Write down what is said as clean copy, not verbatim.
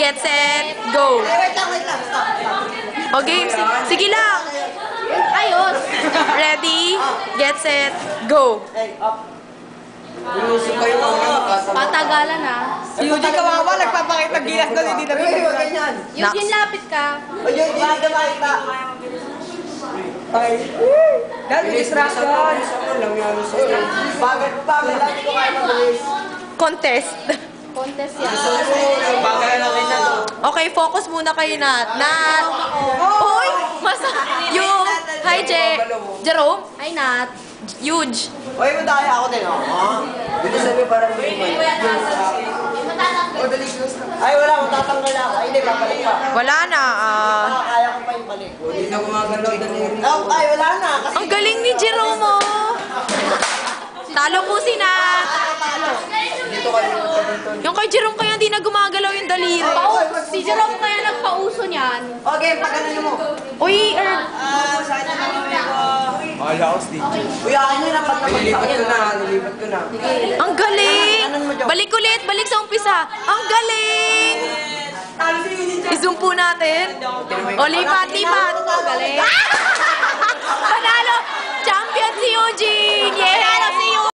get set, go! Wait lang. Stop. O game, sige lang! Ayos! Ready, get set, go! Hey, up. Inuusip ko yung mga Patagalan ha. Si Eugene kawawa, nagpapakita gilas doon, hindi na Wag ganyan. Eugene, lapit ka. O yun, hindi ka makita. Ay. Dahil distraction. Bakit lagi ko kaya mabilis? Contest. Contest yan. Okay, focus muna kayo, Nat. Nat! Uy! Yung... Hi, Jerome? Ay, Nat. Huge. Uy, madaya ako din, oh. Dito sabi parang ay, wala, matatanggal ako. Ay, hindi, babalik pa. Wala na. Kaya ko pa yung balik. Hindi na gumagalaw daliri. Ay, wala na. Kasi Ang galing ni Jerome, oh. Talo po si Nat. dito kayo dito. Yung kay Jerome kaya hindi na gumagalaw yung daliri. Si Jerome kaya nagpauso niyan. Okay, pagkanan mo. Uy, Ala ko, Steve. Uy, akin yun, dapat naman sa akin. Nilipat ko na. ang galing. Balik ulit, balik sa umpisa. Ang galing. I-zoom po natin. O, lipat. Ang galing. Panalo. Champion si Eugene. Yeah!